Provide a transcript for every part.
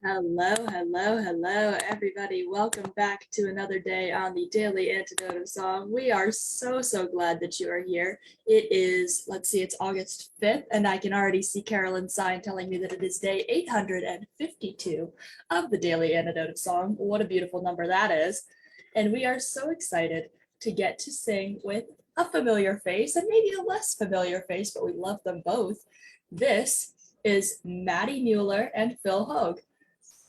Hello, hello, hello, everybody. Welcome back to another day on the Daily Antidote of Song. We are so glad that you are here. It is, let's see, it's August 5th, and I can already see Carolyn's sign telling me that it is day 852 of the Daily Antidote of Song. What a beautiful number that is. And we are so excited to get to sing with a familiar face and maybe a less familiar face, but we love them both. This is Matti Müller and Phil Hogg.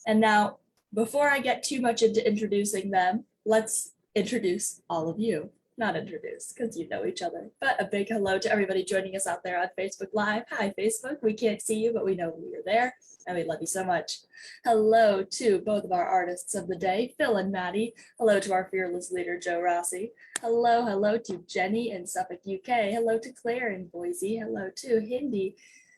And now, before I get too much into introducing them, let's introduce all of you. Not introduce, because you know each other. But a big hello to everybody joining us out there on Facebook Live. Hi, Facebook. We can't see you, but we know you're there, and we love you so much. Hello to both of our artists of the day, Phil and Matti. Hello to our fearless leader, Joe Rossi. Hello to Jenny in Suffolk, UK. Hello to Claire in Boise. Hello to Hindi.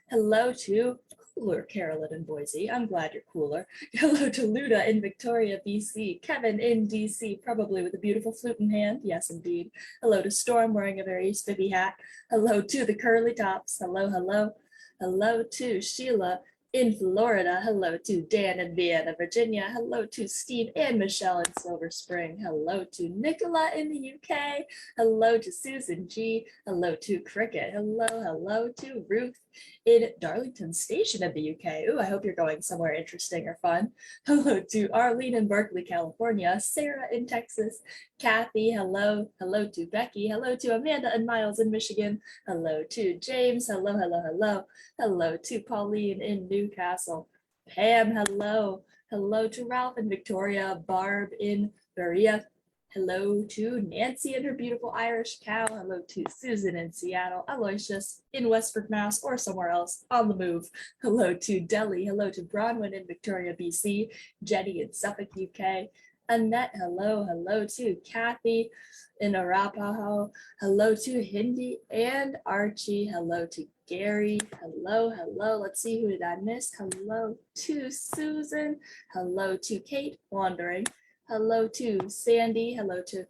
Hello to cooler Carolyn in Boise. I'm glad you're cooler. Hello to Luda in Victoria, BC. Kevin in DC, probably with a beautiful flute in hand. Yes, indeed. Hello to Storm wearing a very spiffy hat. Hello to the curly tops. Hello. Hello to Sheila in Florida. Hello to Dan in Vienna, Virginia. Hello to Steve and Michelle in Silver Spring. Hello to Nicola in the UK. Hello to Susan G. Hello to Cricket. Hello to Ruth in Darlington Station in the UK. Ooh, I hope you're going somewhere interesting or fun. Hello to Arlene in Berkeley, California. Sarah in Texas. Kathy, hello. Hello to Becky. Hello to Amanda and Miles in Michigan. Hello to James. Hello. Hello to Pauline in Newcastle. Pam, hello. Hello to Ralph in Victoria. Barb in Berea. Hello to Nancy and her beautiful Irish cow. Hello to Susan in Seattle. Aloysius in Westford, Mass, or somewhere else on the move. Hello to Delhi. Hello to Bronwyn in Victoria, BC. Jenny in Suffolk, UK. Annette, hello to Kathy in Arapaho. Hello to Hindi and Archie. Hello to Gary. Hello. Let's see, who did I miss? Hello to Susan. Hello to Kate, wandering. Hello to Sandy. Hello to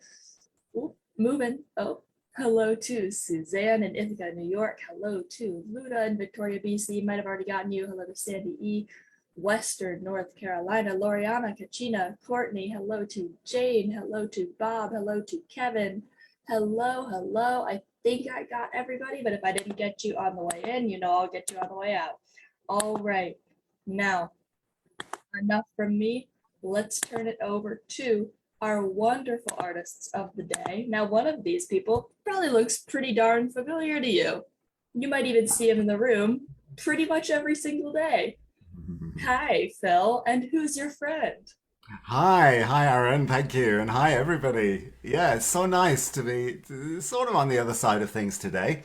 moving. Oh, hello to Suzanne in Ithaca, New York. Hello to Luda in Victoria, BC. Might have already gotten you. Hello to Sandy E. Western North Carolina. Loriana, Kachina, Courtney. Hello to Jane. Hello to Bob. Hello to Kevin. Hello. I think I got everybody, but if I didn't get you on the way in, you know I'll get you on the way out. All right. Now, enough from me. Let's turn it over to our wonderful artists of the day. Now, one of these people probably looks pretty darn familiar to you. You might even see him in the room pretty much every single day. Hi, Phil, and who's your friend? Hi, Aryn. Thank you, and hi, everybody. Yeah, it's so nice to be sort of on the other side of things today.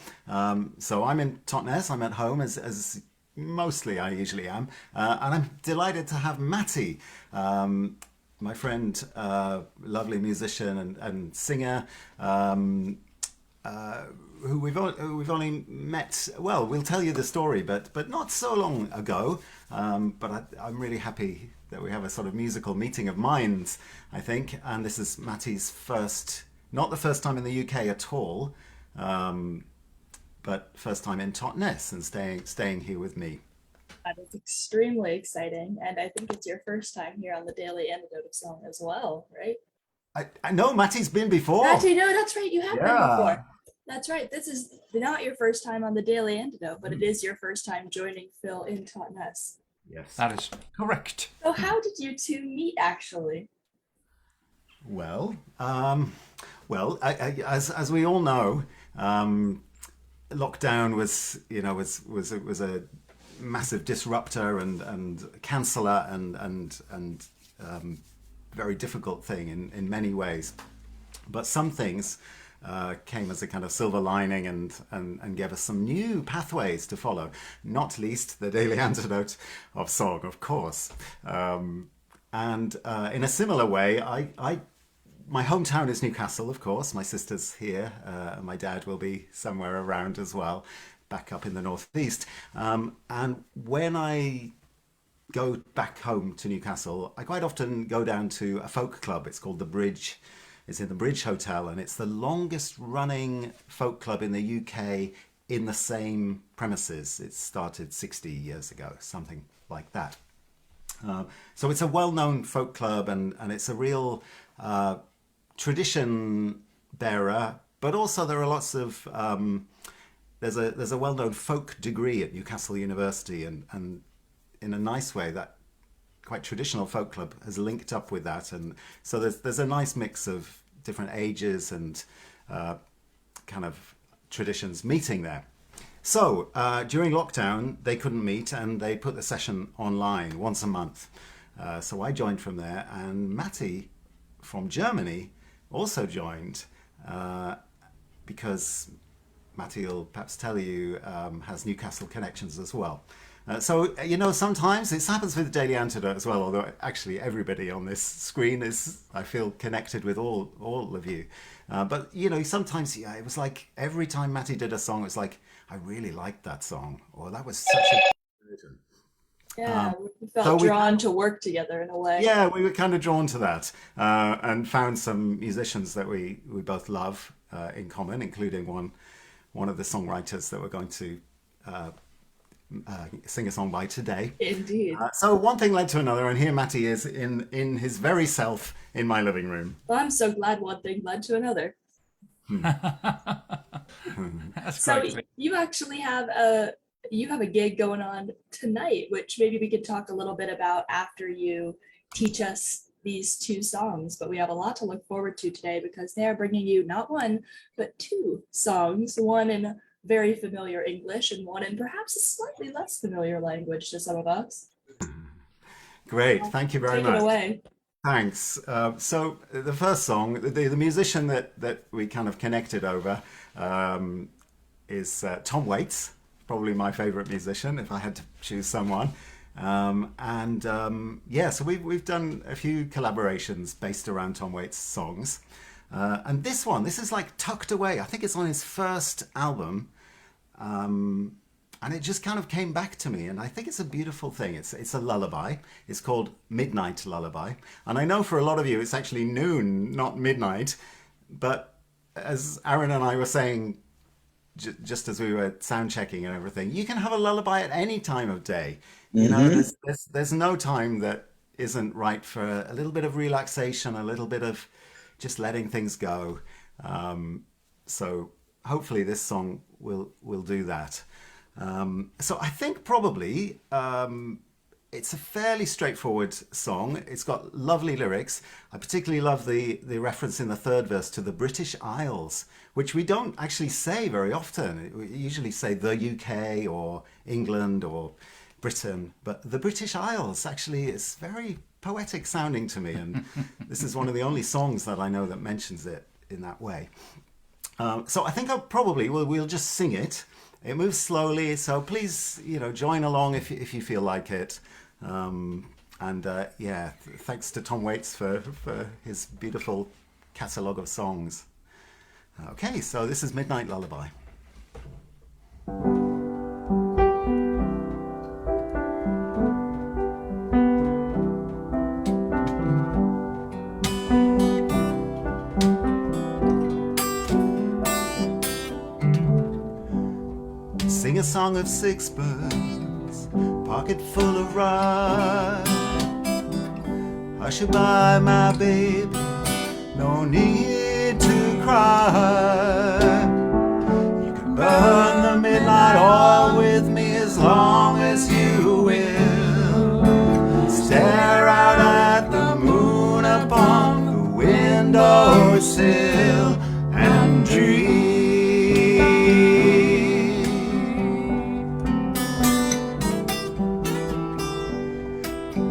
So I'm in Totnes. I'm at home as mostly I usually am, and I'm delighted to have Matti, my friend, lovely musician and singer. Who we've only met. Well, we'll tell you the story, but not so long ago. I'm really happy that we have a sort of musical meeting of minds, I think. And this is Matti's first, not the first time in the UK at all, but first time in Totnes and staying here with me. That is extremely exciting, and I think it's your first time here on the Daily Antidote of Song as well, right? I know Matti's been before. Actually, no, that's right. You have been Yeah. before. That's right. This is not your first time on the Daily Antidote, but it Hmm. is your first time joining Phil in Totnes. Yes. That is correct. So how did you two meet, actually? Well, as we all know, lockdown was a massive disruptor and canceller and very difficult thing in many ways. But some things came as a kind of silver lining and gave us some new pathways to follow, not least the daily antidote of song, of course. And in a similar way, my hometown is Newcastle, of course. My sister's here. My dad will be somewhere around as well, back up in the northeast. And when I go back home to Newcastle, I quite often go down to a folk club. It's called the Bridge. It's in the Bridge Hotel, and it's the longest running folk club in the UK in the same premises. It started 60 years ago, something like that. So it's a well-known folk club, and it's a real tradition bearer. But also there are lots of there's a well-known folk degree at Newcastle University, and in a nice way that quite traditional folk club has linked up with that, and so there's a nice mix of different ages and kind of traditions meeting there. So during lockdown they couldn't meet, and they put the session online once a month. So I joined from there, and Matti from Germany also joined because Matti will perhaps tell you has Newcastle connections as well. So, you know, sometimes this happens with the Daily Antidote as well, although actually everybody on this screen is, I feel, connected with all of you. But, you know, sometimes, yeah, it was like every time Matti did a song, it was like, I really liked that song, or that was such a version. Yeah, we felt drawn to work together in a way. Yeah, we were kind of drawn to that, and found some musicians that we both love in common, including one of the songwriters that we're going to sing a song by today. Indeed. So one thing led to another, and here Matti is in his very self in my living room. Well, I'm so glad one thing led to another. So you actually have a gig going on tonight, which maybe we could talk a little bit about after you teach us these two songs. But we have a lot to look forward to today, because they are bringing you not one but two songs, one in very familiar English and one in perhaps a slightly less familiar language to some of us. Great, thank you very much. Take it away. Thanks. So the first song, the musician that we kind of connected over is Tom Waits, probably my favorite musician if I had to choose someone. Yeah, so we've done a few collaborations based around Tom Waits' songs. And this is like tucked away. I think it's on his first album. And it just kind of came back to me, and I think it's a beautiful thing. It's a lullaby. It's called Midnight Lullaby. And I know for a lot of you it's actually noon, not midnight. But as Aryn and I were saying, just as we were sound checking and everything, you can have a lullaby at any time of day. You know, there's no time that isn't right for a little bit of relaxation, a little bit of just letting things go. So hopefully this song will do that. So I think probably it's a fairly straightforward song. It's got lovely lyrics. I particularly love the reference in the third verse to the British Isles, which we don't actually say very often. We usually say the UK or England or Britain, but the British Isles actually is very poetic sounding to me, and this is one of the only songs that I know that mentions it in that way. So I think we'll just sing it. It moves slowly, so please, you know, join along if you feel like it. Yeah, thanks to Tom Waits for his beautiful catalogue of songs. Okay, so this is Midnight Lullaby. Sing a song of sixpence, pocket full of rye. Hush-a-bye, my baby, no need to cry. You can burn the midnight oil with me as long as you will. Stare out at the moon upon the windowsill and dream.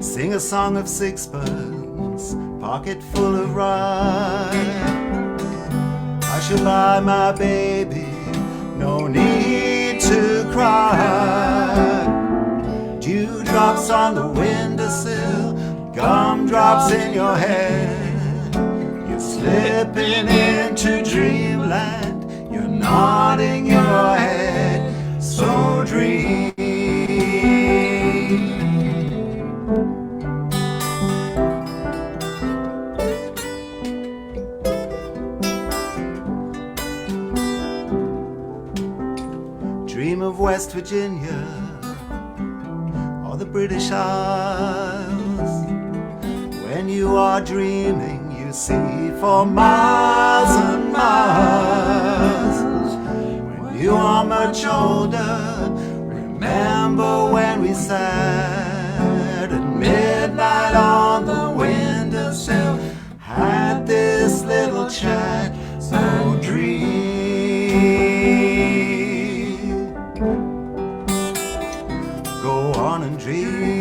Sing a song of sixpence, pocket full of rye. Hush-a-bye, my baby, no need to cry. Dewdrops on the windowsill, gumdrops in your head. You're slipping into dreamland, you're nodding your head, so dream. Dream of West Virginia or the British Isles. you are dreaming, you see for miles and miles. When you are much older, remember when we sat at midnight on the windowsill, had this little chat, so dream. Go on and dream.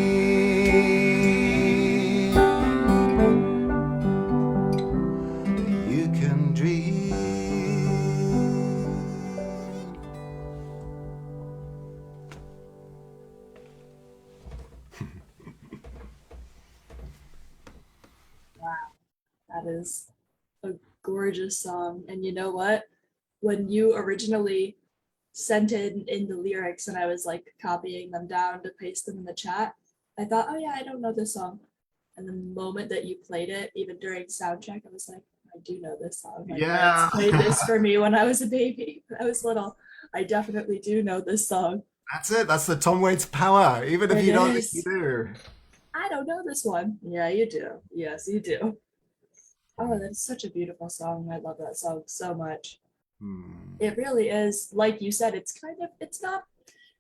You can dream. Wow, that is a gorgeous song. And you know what? When you originally sent in the lyrics and I was like copying them down to paste them in the chat, I thought, oh yeah, I don't know this song. And the moment that you played it, even during sound check, I was like, I do know this song. My Yeah. parents played this for me when I was a baby, when I was little. I definitely do know this song. That's it. That's the Tom Waits power, even if It you don't think is. you do. I don't know this one. Yeah, you do. Yes, you do. Oh, that's such a beautiful song. I love that song so much. It really is, like you said, it's not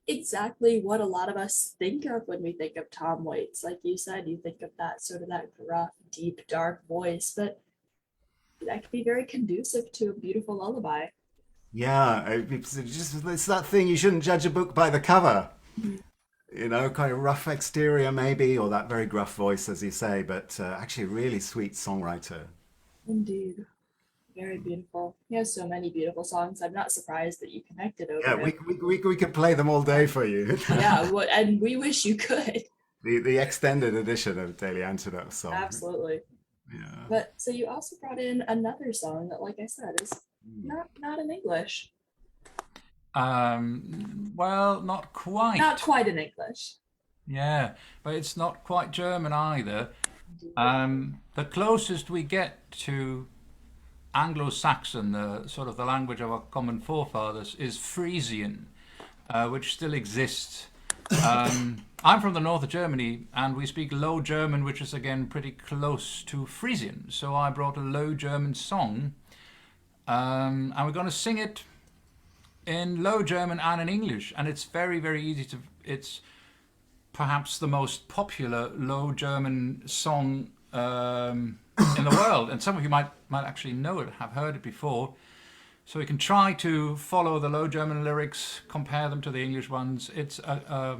exactly what a lot of us think of when we think of Tom Waits. Like you said, you think of that sort of that gruff, deep, dark voice, but that can be very conducive to a beautiful lullaby. Yeah, it's that thing, you shouldn't judge a book by the cover. You know, kind of rough exterior maybe, or that very gruff voice, as you say, but actually a really sweet songwriter. Indeed. Very beautiful. He has so many beautiful songs. I'm not surprised that you connected over Yeah, him. we could play them all day for you. Yeah, and we wish you could. The extended edition of Daily Antidote song. Absolutely. Yeah. But so you also brought in another song that, like I said, is not in English. Well, not quite. Not quite in English. Yeah, but it's not quite German either. The closest we get to Anglo-Saxon, the sort of the language of our common forefathers, is Frisian, which still exists. I'm from the north of Germany, and we speak Low German, which is again pretty close to Frisian. So I brought a Low German song, and we're going to sing it in Low German and in English, and it's very, very easy to. It's perhaps the most popular Low German song in the world, and some of you might actually know it, have heard it before. So we can try to follow the Low German lyrics, compare them to the English ones. It's a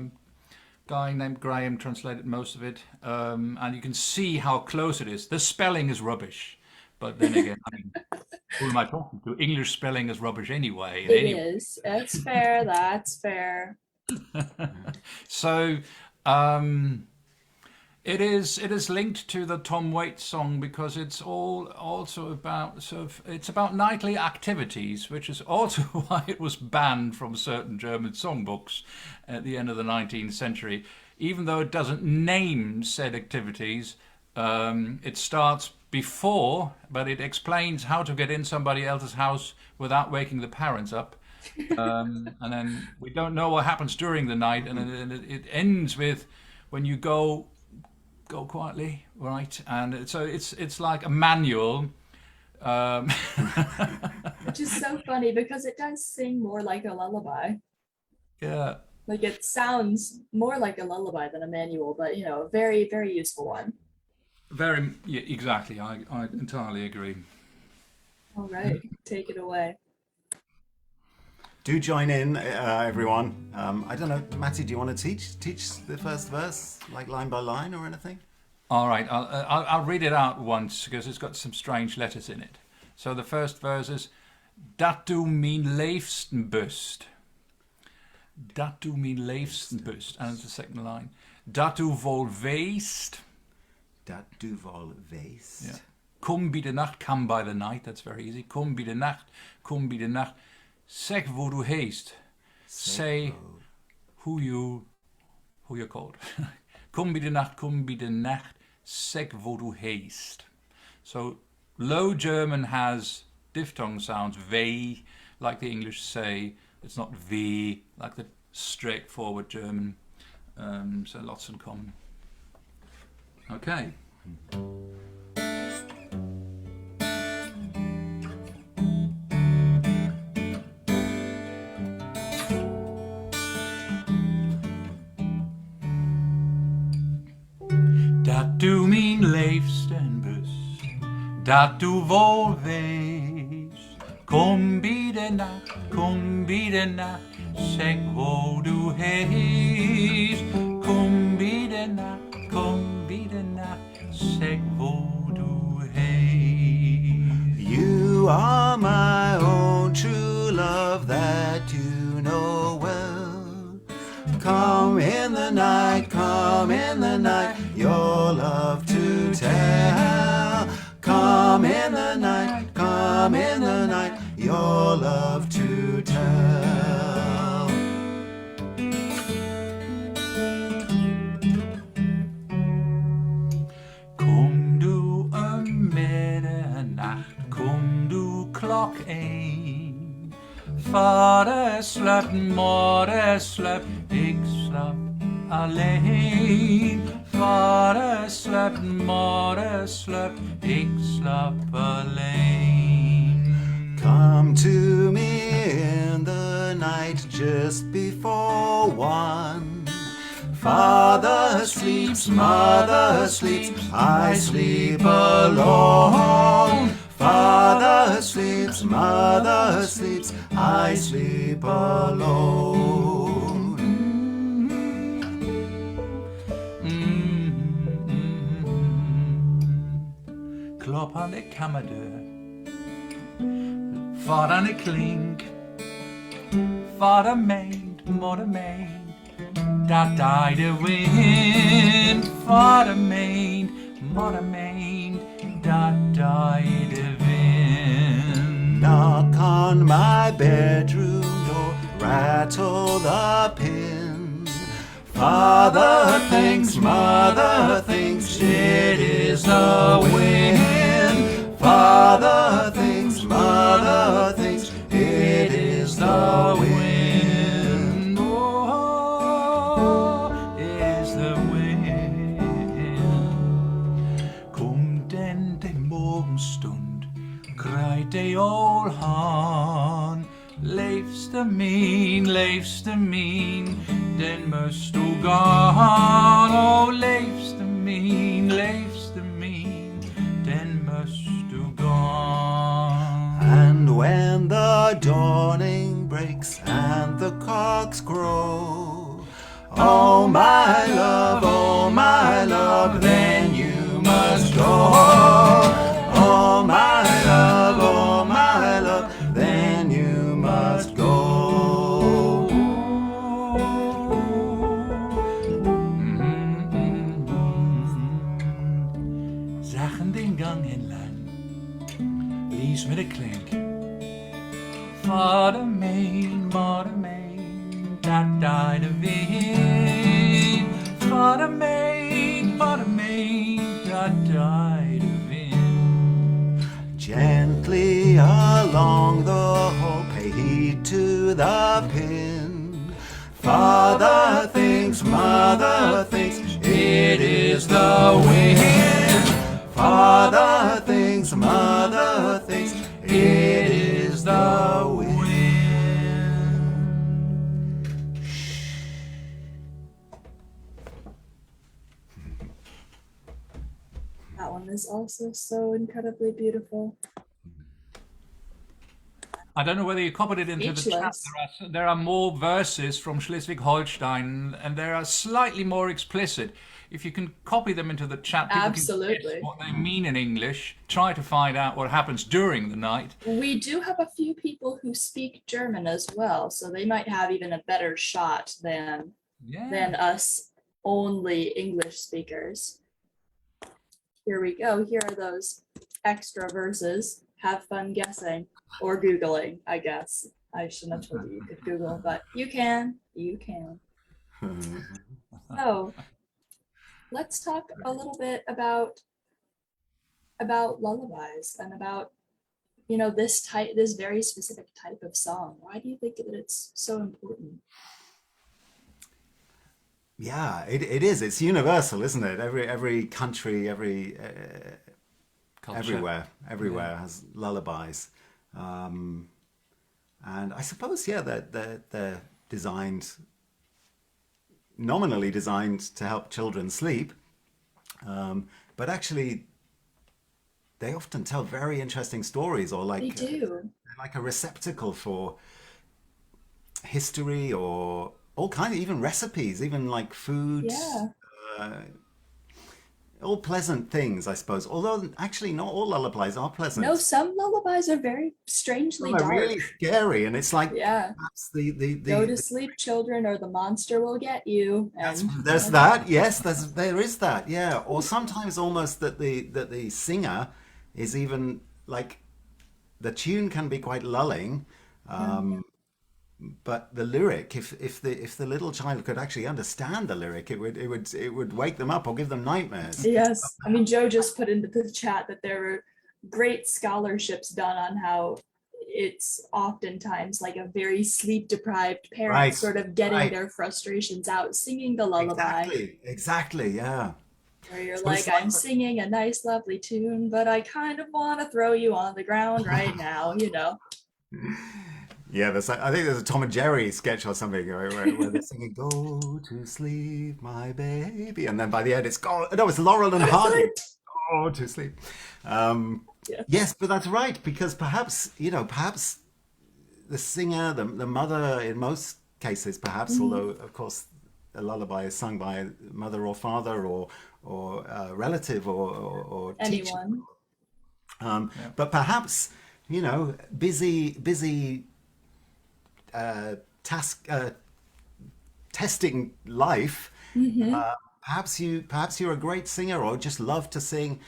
guy named Graham translated most of it, and you can see how close it is. The spelling is rubbish, but then again, I mean, who am I talking to? English spelling is rubbish anyway. It is. That's fair. That's fair. So it is linked to the Tom Waits song because it's also about it's about nightly activities, which is also why it was banned from certain German songbooks at the end of the 19th century. Even though it doesn't name said activities, it starts before, but it explains how to get in somebody else's house without waking the parents up. And then we don't know what happens during the night, and then it ends with when you go quietly, right? And so it's like a manual, which is so funny because it does sing more like a lullaby. Yeah, like it sounds more like a lullaby than a manual, but you know, a very, very useful one. Very, yeah, exactly. I entirely agree. All right, take it away. Do join in, everyone. I don't know, Matti, do you want to teach the first verse, like line by line or anything? All right, I'll read it out once because it's got some strange letters in it. So the first verse is, Dat du mijn Leevsten büst. Dat du mijn Leevsten büst. And the second line, Dat du vol weest. Dat du vol weest. Yeah. Kom bij de nacht, come by the night. That's very easy. Kom bij de nacht, kom bij de nacht. Zeg wo du heest. Say who you're called. Kom bij de nacht, zeg wo du heest. So Low German has diphthong sounds, ve, like the English say. It's not v, like the straightforward German. So lots in common. Okay. Dat du min Leevsten bus, dat du vår wees. Kom bij de nacht, zeg waar du hees. Kom bij de nacht, zeg waar du hees. You are my own true love that you know well. Come in the night, your love to tell. Come in the night, your love to tell. Kom du middernacht, kom du klok 1. Vader slaapt, moeder slaapt, ik slaap alleen. Vader slaapt, moeder slaapt, ik slaap alleen. Come to me in the night just before 1. Father sleeps, mother sleeps, I sleep alone. Father sleeps, mother sleeps, I sleep alone. Klop aan de kammerdeur. Vader aan de klink. Vader meent, moeder meent. Dat die de wind. Vader meent, moeder meent. Dat die de wind. Knock on my bedroom door, rattle the pin. Father thinks, mother thinks, it is the wind. Father thinks, mother thinks, it is the wind. Oh, is the wind. Komt en de morgenstund, krijt de olhaan. Leevsten mien, den moest u gaan. Oh, leevsten mien, den moest u gaan. And when the dawning breaks and the cocks crow, oh my love, then you must go. Oh my love, then you must go. Zagen den gang inlang, lies met een klink. Vader meen, moeder meen, dat die de wind. Vader meen, dat die de wind. Gently along the hall, pay heed to the pin. Father thinks, mother thinks, it is the wind. Father thinks, mother thinks, it is the wind. That one is also so incredibly beautiful. I don't know whether you copied it into the chat. Speechless. There are more verses from Schleswig-Holstein, and they are slightly more explicit. If you can copy them into the chat, people can Absolutely. guess what they mean in English. Try to find out what happens during the night. We do have a few people who speak German as well, so they might have even a better shot than us only English speakers. Here we go. Here are those extra verses. Have fun guessing or Googling, I guess. I shouldn't have told you you could Google, but you can. So let's talk a little bit about lullabies and about, you know, this very specific type of song. Why do you think that it's so important? Yeah, it is. It's universal, isn't it? Every country, Culture. everywhere has lullabies, and I suppose that they're designed, nominally designed to help children sleep, But actually, they often tell very interesting stories, or They like do. like a receptacle for history or all kind of even recipes, even like foods, Yeah. uh, all pleasant things, I suppose. Although actually, not all lullabies are No, pleasant. some lullabies are very strangely Some are dark. really scary, and it's like Yeah. perhaps Go to sleep, children, or the monster will get you. And there's that. Yes, there is that. Yeah, or sometimes almost that the singer is even like the tune can be quite lulling, yeah. but the lyric, if the little child could actually understand the lyric, it would wake them up or give them nightmares. Yes. I mean, Joe just put into the chat that there were great scholarships done on how it's oftentimes like a very sleep deprived parent Right, sort of getting right, their frustrations out, singing the lullaby, exactly, yeah. where you're So it's like, like, I'm singing a nice, lovely tune, but I kind of want to throw you on the ground right now, you know? yeah, I think there's a Tom and Jerry sketch or something where they're singing "Go to sleep, my baby," and then by the end it's gone. No, it's Laurel and Hardy. Go to sleep. Um, Yeah. yes, but that's right because perhaps the singer, the mother, in most cases, perhaps, Mhm. although of course a lullaby is sung by a mother or father or a relative or teacher. Anyone. Yeah. But perhaps busy task testing life. Hmm. Perhaps you're a great singer or just love to sing,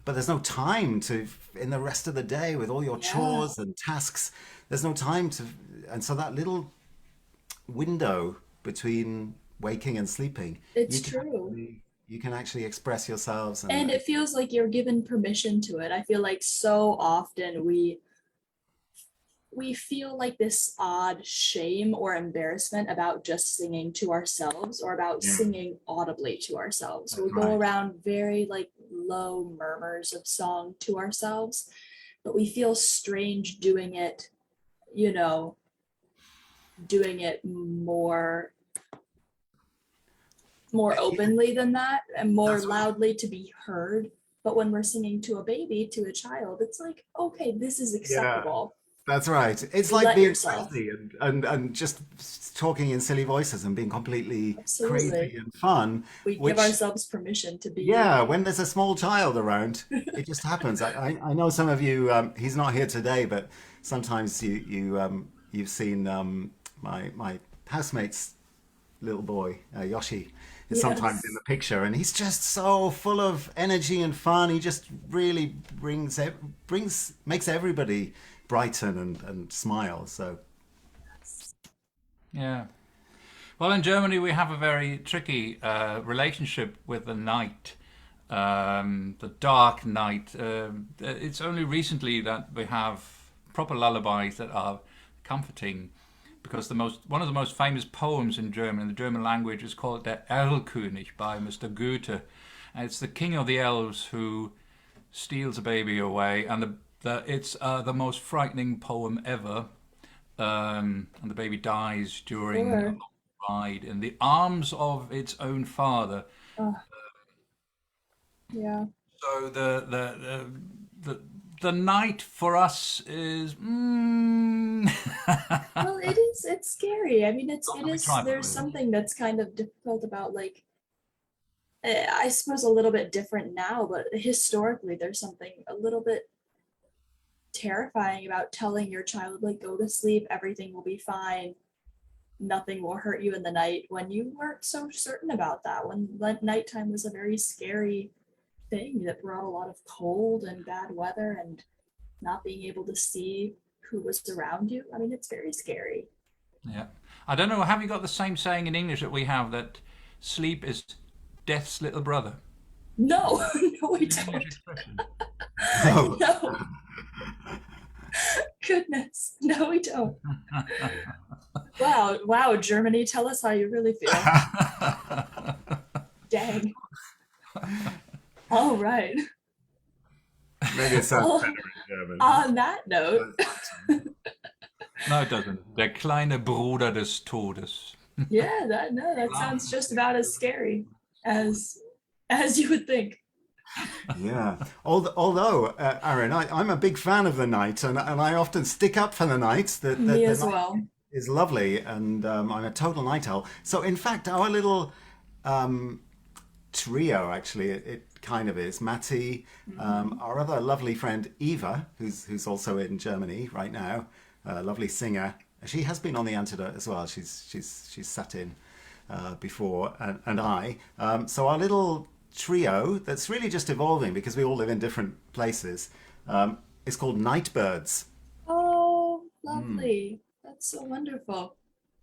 but there's no time to in the rest of the day with all your Yeah, chores and tasks. There's no time to, and so that little window between waking and sleeping, it's you can true. you can actually express yourselves And and it feels like you're given permission to it. I feel like so often we feel like this odd shame or embarrassment about just singing to ourselves or about yeah, singing audibly to ourselves. that's We go right. around very like low murmurs of song to ourselves, but we feel strange doing it, you know, doing it more openly than that and more That's right. loudly to be heard. But when we're singing to a baby, to a child, it's like, okay, this is Yeah. acceptable. That's right. It's like Let being yourself. crazy and just talking in silly voices and being completely crazy Absolutely. and fun, We give which, ourselves permission to be. yeah, when there's a small child around, it just happens. I know some of you, he's not here today, but sometimes you've seen my housemate's little boy, Yoshi, is sometimes in Yes. the picture, and he's just so full of energy and fun. He just really makes everybody brighten and smile. So Yeah. Well, in Germany, we have a very tricky relationship with the night, the dark night. It's only recently that we have proper lullabies that are comforting, because one of the most famous poems in German, in the German language, is called Der Erlkönig by Mr. Goethe. And it's the king of the elves who steals a baby away, and it's the most frightening poem ever. And the baby dies during a Sure. long ride in the arms of its own father. Oh, yeah. So the the night for us is Well, it is. It's scary. I mean, not it that we is. try, by the There's way. something that's kind of difficult about like. I suppose a little bit different now, but historically, there's something a little bit terrifying about telling your child like go to sleep, everything will be fine, nothing will hurt you in the night when you weren't so certain about that. When nighttime was a very scary thing that brought a lot of cold and bad weather and not being able to see who was around you. I mean, it's very scary. Yeah. I don't know. Have you got the same saying in English that we have, that sleep is death's little brother? No, no, we It's an English don't. expression. no, No, goodness, no, we don't. Wow, wow, Germany, tell us how you really feel. Dang. All right. maybe it sounds better Well, in German. on that note, No, it doesn't. Der kleine Bruder des Todes. yeah, that no, that sounds just about as scary as as you would think. Yeah. Although, Aryn, I'm a big fan of the night, and I often stick up for the night. Me The as night well. is lovely, and I'm a total night owl. So, in fact, our little um, trio, actually, it kind of is. Matti, our other lovely friend Eva, who's also in Germany right now, a lovely singer. She has been on the Antidote as well. She's sat in before, and I. So our little trio that's really just evolving because we all live in different places is called Nightbirds. Oh, lovely. That's so wonderful.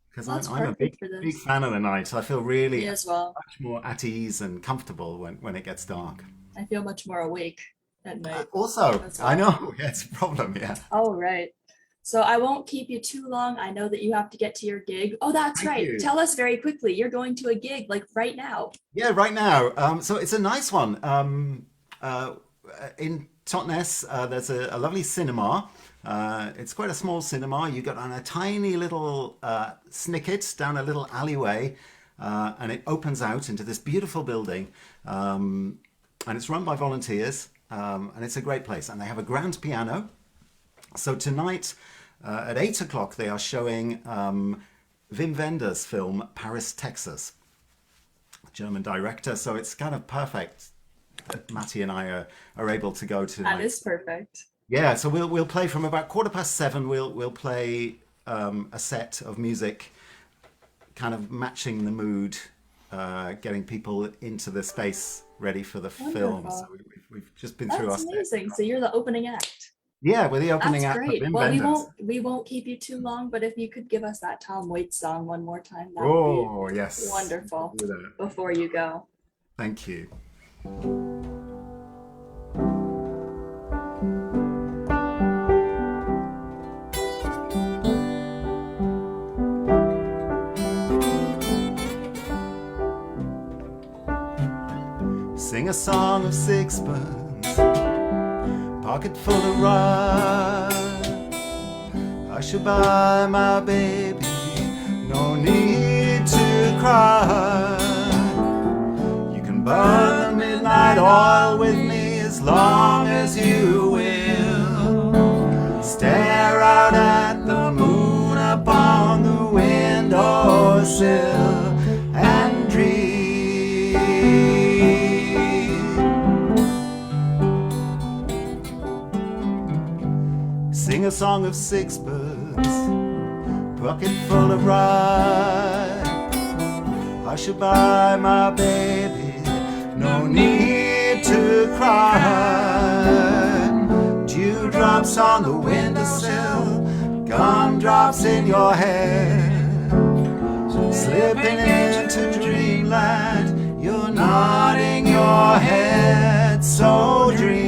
Because That's I'm a perfect for big this. fan of the night. I feel really Me as well. much more at ease and comfortable when it gets dark. I feel much more awake at night Also, as I well. know, yeah, it's a problem, yeah. All right. So I won't keep you too long. I know that you have to get to your gig. Oh, that's Thank right. you. Tell us very quickly. You're going to a gig like right now. Yeah, right now. So it's a nice one. In Totnes, there's a lovely cinema. It's quite a small cinema. You get on a tiny little snicket down a little alleyway, and it opens out into this beautiful building. And it's run by volunteers, and it's a great place. And they have a grand piano. So tonight at 8 o'clock, they are showing Wim Wenders' film Paris, Texas. German director, so it's kind of perfect that Matti and I are able to go to That like, is perfect. yeah, so we'll play from about 7:15. We'll play a set of music, kind of matching the mood, getting people into the space ready for the film. So Wonderful. we've just been through our That's set. amazing. So you're the opening act. Yeah, we're the That's opening act for great. Wim Well, Wenders. we won't keep you too long, but if you could give us that Tom Waits song one more time, that would be Oh yes, wonderful do that. before you go. Thank you. Sing a song of sixpence, pocket full of rye. I should buy my baby, no need to cry. You can burn the midnight oil with me as long as you will. Stare out at the moon upon the windowsill and dream. Sing a song of sixpence, bucket full of rye. I should buy my baby, no need to cry. Dewdrops on the windowsill, gumdrops in your hair. Slipping into dreamland, you're nodding your head, so dream.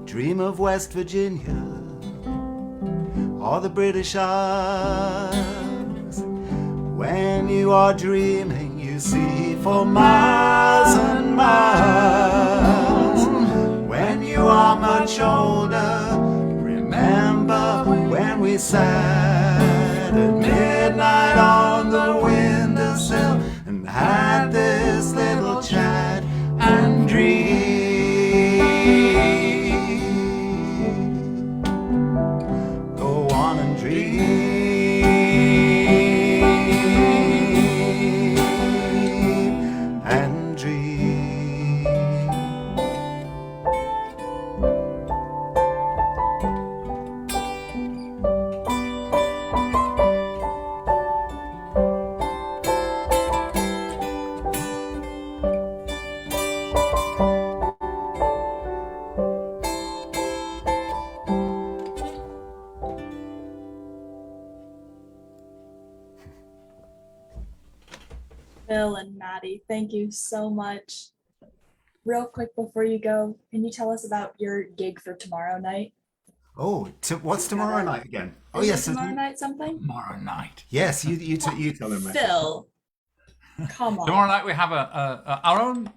Dream of West Virginia or the British Isles. When you are dreaming, you see for miles and miles. When you are much older, remember when we sat at midnight on the windowsill and had this little chat and dream. Go on and dream and dream. Bill and Maddie, thank you so much. Real quick before you go, can you tell us about your gig for tomorrow night? Oh, what's tomorrow night again? Oh Is yes, it tomorrow night something? Tomorrow night. yes. You tell them. Mate. Phil, come on. Tomorrow night we have our own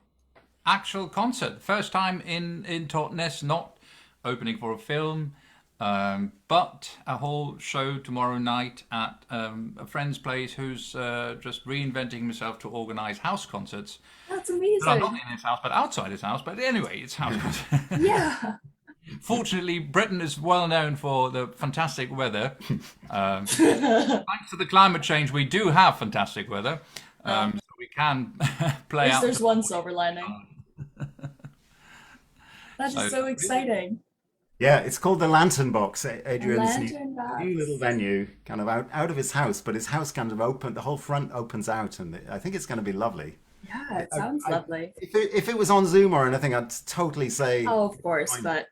actual concert. First time in Totnes, not opening for a film, but a whole show tomorrow night at a friend's place who's just reinventing himself to organise house concerts. That's amazing. Well, not in his house, but outside his house. But anyway, it's house concert. Yeah. Fortunately, Britain is well known for the fantastic weather. Thanks to the climate change, we do have fantastic weather. So we can play out. There's one silver lining. That is so exciting. Yeah, it's called the Lantern Box. Adrian's Lantern Box. new little venue, kind of out of his house, but his house kind of open. The whole front opens out, and I think it's going to be lovely. Yeah, it sounds lovely. If it was on Zoom or anything, I'd totally say. Oh, of course, but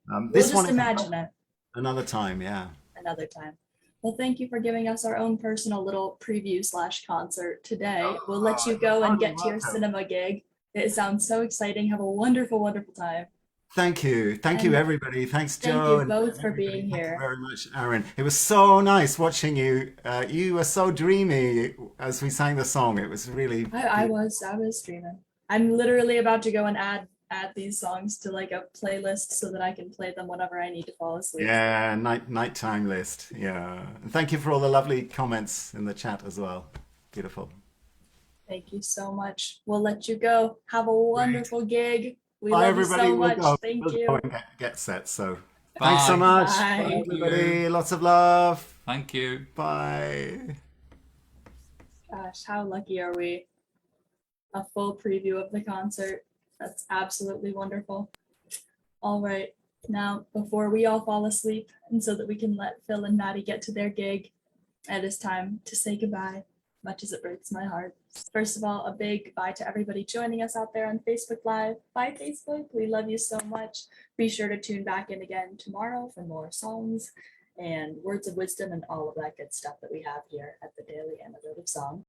we'll this just one imagine it. Another time, yeah. Another time. Well, thank you for giving us our own personal little preview / concert today. We'll let you go and get to your cinema gig. It sounds so exciting. Have a wonderful, wonderful time. Thank you. Thank you, everybody. Thanks, Thank Joe. you both and for being everybody. here. Thank you very much, Aryn. It was so nice watching you. You were so dreamy as we sang the song. It was really. I was streaming. I'm literally about to go and add these songs to like a playlist so that I can play them whenever I need to fall asleep. Yeah, nighttime list. Yeah. And thank you for all the lovely comments in the chat as well. Beautiful. Thank you so much. We'll let you go. Have a wonderful gig. We Bye, love everybody. you so We'll much. go. Thank We'll you. go and get set. So Bye. thanks so much. Bye. Bye, Thank everybody. you. Lots of love. Thank you. Bye. Gosh, how lucky are we? A full preview of the concert. That's absolutely wonderful. All right, now before we all fall asleep and so that we can let Phil and Maddie get to their gig, it is time to say goodbye, much as it breaks my heart. First of all, a big goodbye to everybody joining us out there on Facebook Live. Bye, Facebook. We love you so much. Be sure to tune back in again tomorrow for more songs and words of wisdom and all of that good stuff that we have here at the Daily Antidote of Song.